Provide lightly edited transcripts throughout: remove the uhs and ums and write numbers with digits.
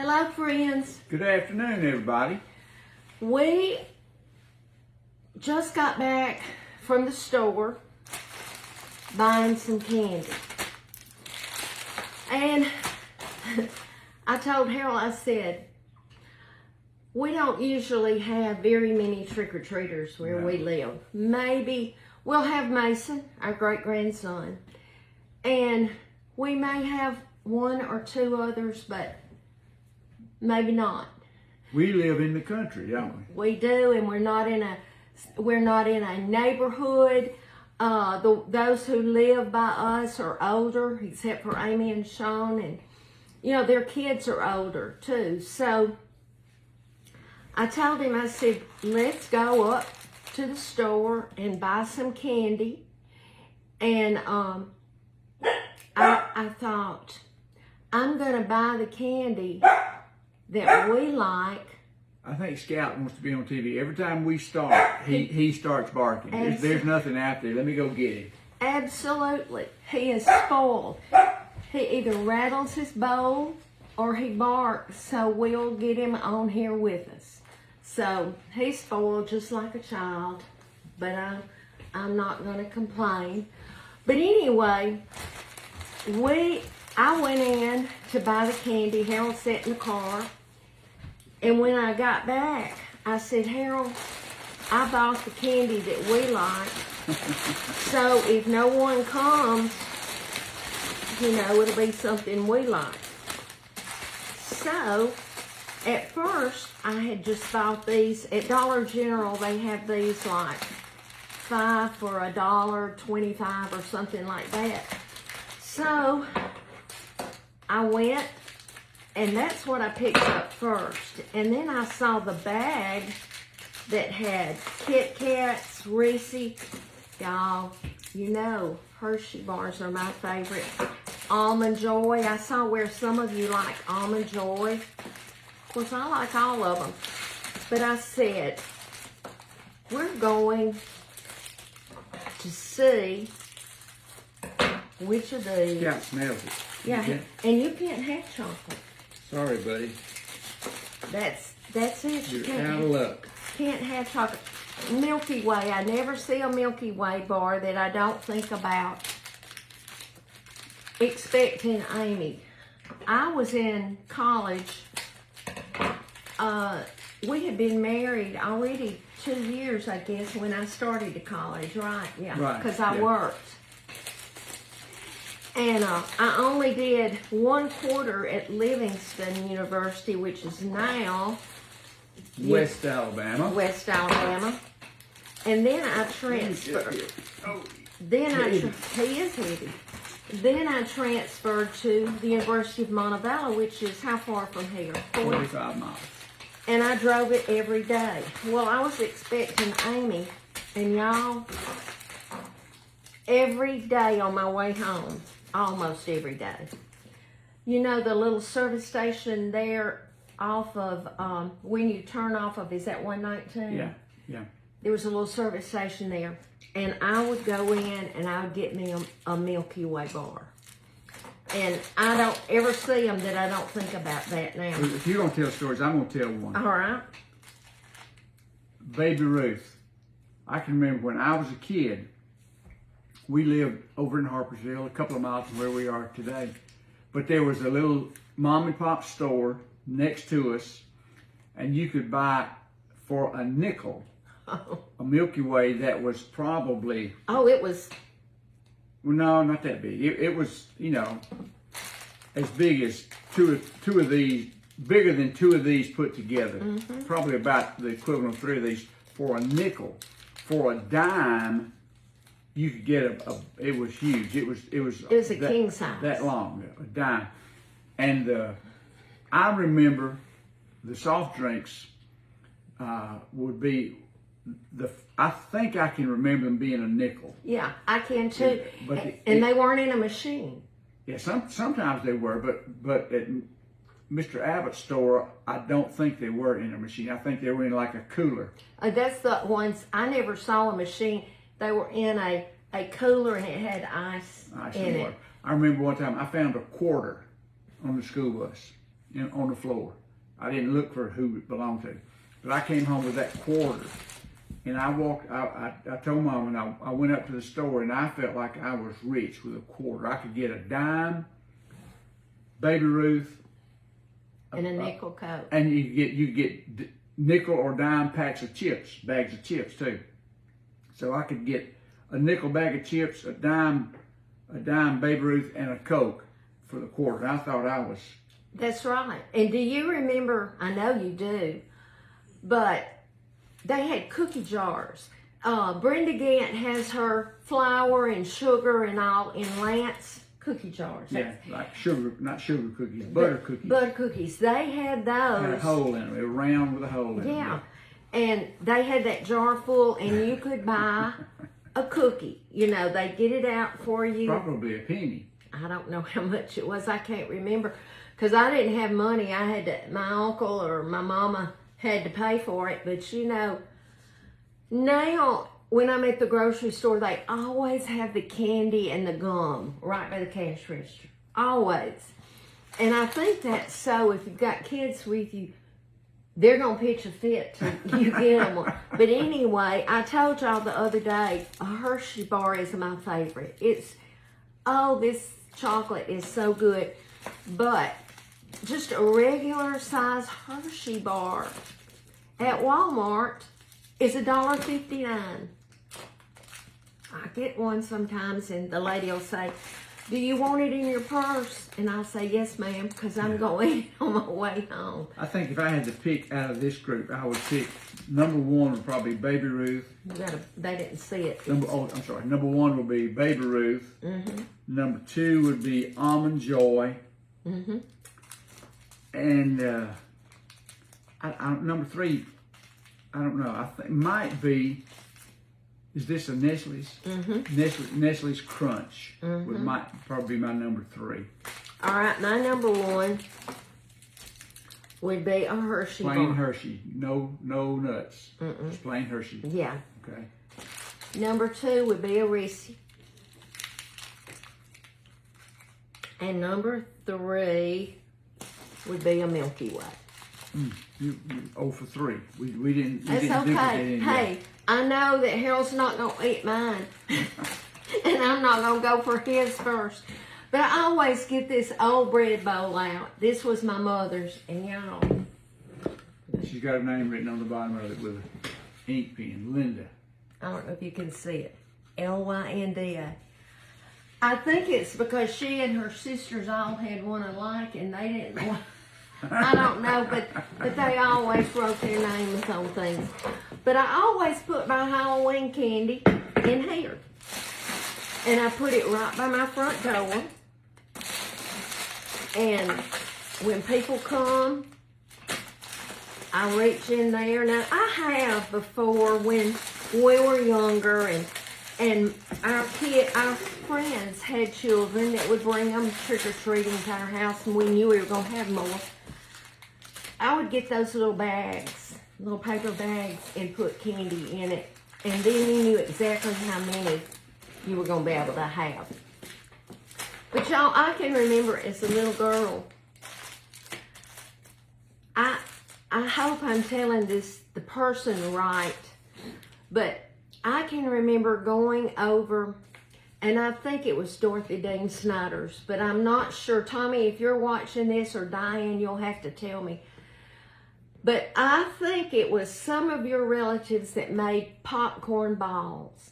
Hello, friends. Good afternoon, everybody. We just got back from the store buying some candy. And I told Harold, I said, we don't usually have very many trick-or-treaters where we live. Maybe we'll have Mason, our great-grandson, and we may have one or two others, but maybe not. We live in the country, don't we? We do, and we're not in a neighborhood. Those who live by us are older, except for Amy and Sean, and their kids are older too. So I told him, I said, let's go up to the store and buy some candy. And I thought, I'm gonna buy the candy that we like. I think Scout wants to be on TV. Every time we start, he starts barking. There's nothing out there. Let me go get him. Absolutely. He is spoiled. He either rattles his bowl or he barks, so we'll get him on here with us. So he's spoiled just like a child, but I'm not going to complain. But anyway, I went in to buy the candy. Harold sat in the car. And when I got back, I said, Harold, I bought the candy that we like. So if no one comes, it'll be something we like. So at first, I had just bought these. At Dollar General, they have these like 5 for $1.25 or something like that. So I went, and that's what I picked up first. And then I saw the bag that had Kit Kats, Reese. Y'all, Hershey bars are my favorite. Almond Joy. I saw where some of you like Almond Joy. Of course, I like all of them. But I said, we're going to see which of these. Scout smells it. Yeah, and you can't have chocolate. Sorry, buddy. That's it. You're out of luck. Can't have chocolate. Milky Way. I never see a Milky Way bar that I don't think about expecting Amy. I was in college. We had been married already 2 years, I guess, when I started to college, right? Yeah, because I worked. And I only did 1 quarter at Livingston University, which is now West Alabama. And then I transferred. He is heavy. Then I transferred to the University of Montevallo, which is how far from here? 45 miles. And I drove it every day. Well, I was expecting Amy, and y'all, every day on my way home, almost every day. The little service station there off of, when you turn off of, is that 119? Yeah. There was a little service station there. And I would go in and I would get me a Milky Way bar. And I don't ever see them that I don't think about that now. If you're going to tell stories, I'm going to tell one. All right. Baby Ruth. I can remember when I was a kid, we lived over in Harpersville, a couple of miles from where we are today. But there was a little mom and pop store next to us, and you could buy for a nickel a Milky Way that was probably... Oh, it was... Well, no, not that big. It was, as big as two of these, bigger than 2 of these put together. Mm-hmm. Probably about the equivalent of 3 of these for a nickel. For a dime, you could get it was huge. It was a king size. That long, a dime. And I remember the soft drinks would be... I think I can remember them being a nickel. Yeah, I can too. And they weren't in a machine. Yeah, sometimes they were, but at Mr. Abbott's store, I don't think they were in a machine. I think they were in like a cooler. That's the ones, I never saw a machine. They were in a cooler and it had ice in it. I remember one time I found a quarter on the school bus. on the floor. I didn't look for who it belonged to. But I came home with that quarter. And I told Mom, and I went up to the store, and I felt like I was rich with a quarter. I could get a dime, Baby Ruth, and a nickel Coke. And you get nickel or dime packs of chips, bags of chips too. So I could get a nickel bag of chips, a dime Baby Ruth, and a Coke for the quarter. And I thought I was. That's right. And do you remember? I know you do, but they had cookie jars. Brenda Gant has her flour and sugar and all in Lance cookie jars. Yeah, like sugar, not sugar cookies, butter cookies. Butter cookies. They had those. Had a hole in them. They were round with a hole in them. Yeah. And they had that jar full, and you could buy a cookie. You know, they'd get it out for you. Probably a penny. I don't know how much it was. I can't remember. Because I didn't have money. I had to, my uncle or my mama had to pay for it. But you know, now when I'm at the grocery store, they always have the candy and the gum right by the cash register. Always. And I think that's so, if you've got kids with you, they're going to pitch a fit to you get them one. But anyway, I told y'all the other day, a Hershey bar is my favorite. It's, oh, this chocolate is so good. But just a regular size Hershey bar at Walmart is $1.59. I get one sometimes, and the lady will say, do you want it in your purse? And I'll say, yes, ma'am, because I'm going on my way home. I think if I had to pick out of this group, I would pick number one would probably Baby Ruth. They didn't see it. Number one would be Baby Ruth. Mm-hmm. Number two would be Almond Joy. Mm-hmm. And number three, I don't know. I think might be. Is this a Nestle's? Mm-hmm. Nestle's Crunch Mm-hmm. might probably be my number three. All right, my number one would be a Hershey Plain bar. Hershey, no nuts. Just plain Hershey. Yeah. Okay. Number two would be a Reese. And number three would be a Milky Way. You 0 for 3. We didn't. That's didn't okay. Hey, I know that Harold's not going to eat mine. And I'm not going to go for his first. But I always get this old bread bowl out. This was my mother's. And y'all. She's got her name written on the bottom of it with an ink pen. Linda. I don't know if you can see it. Lynda. I think it's because she and her sisters all had one alike, and they didn't want. I don't know, but they always wrote their names on things. But I always put my Halloween candy in here. And I put it right by my front door. And when people come, I reach in there. Now, I have before when we were younger, and our friends had children that would bring them trick-or-treating to our house, and we knew we were going to have more. I would get those little bags, little paper bags, and put candy in it. And then you knew exactly how many you were going to be able to have. But y'all, I can remember as a little girl, I hope I'm telling the person right, but I can remember going over, and I think it was Dorothy Dean Snyder's, but I'm not sure. Tommy, if you're watching this, or Diane, you'll have to tell me. But I think it was some of your relatives that made popcorn balls.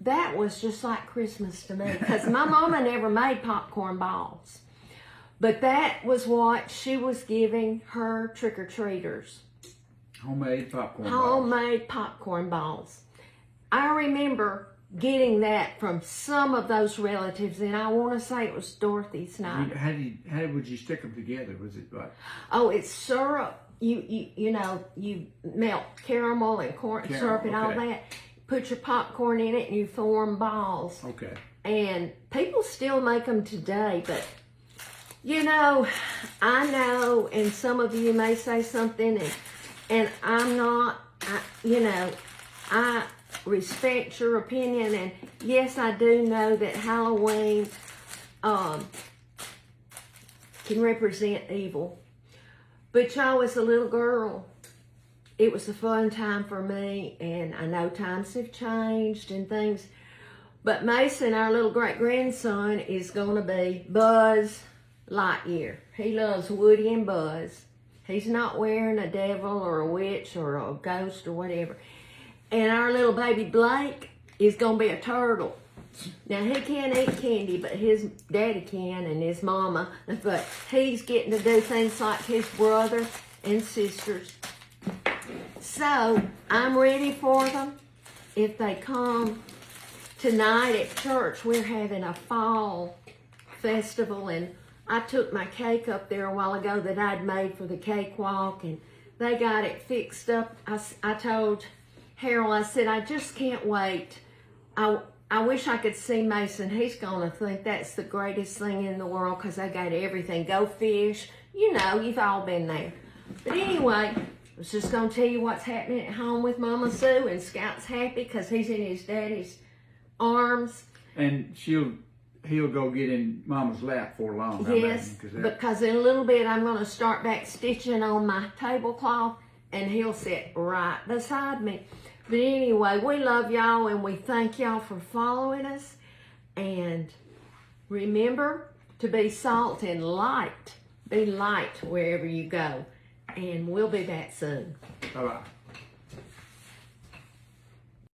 That was just like Christmas to me, because my mama never made popcorn balls. But that was what she was giving her trick-or-treaters. Homemade popcorn balls. Homemade popcorn balls. I remember getting that from some of those relatives, and I want to say it was Dorothy Snyder. How would you stick them together? Was it like? Oh, it's syrup. You know, you melt caramel and corn syrup and all that. Put your popcorn in it and you form balls. Okay. And people still make them today, but you know, I know, and some of you may say something, and I'm not, I respect your opinion, and yes, I do know that Halloween can represent evil. But y'all, as a little girl, it was a fun time for me, and I know times have changed and things. But Mason, our little great-grandson, is going to be Buzz Lightyear. He loves Woody and Buzz. He's not wearing a devil or a witch or a ghost or whatever. And our little baby Blake is going to be a turtle. Now, he can't eat candy, but his daddy can and his mama. But he's getting to do things like his brother and sisters. So, I'm ready for them. If they come tonight at church, we're having a fall festival, and I took my cake up there a while ago that I'd made for the cakewalk, and they got it fixed up. I told Harold, I said, I just can't wait. I wish I could see Mason. He's going to think that's the greatest thing in the world because I got everything. Go fish. You know, you've all been there. But anyway, I was just going to tell you what's happening at home with Mama Sue, and Scout's happy because he's in his daddy's arms. And he'll go get in Mama's lap for long. Yes, because in a little bit I'm going to start back stitching on my tablecloth, and he'll sit right beside me. But anyway, we love y'all, and we thank y'all for following us. And remember to be salt and light. Be light wherever you go. And we'll be back soon. Bye-bye.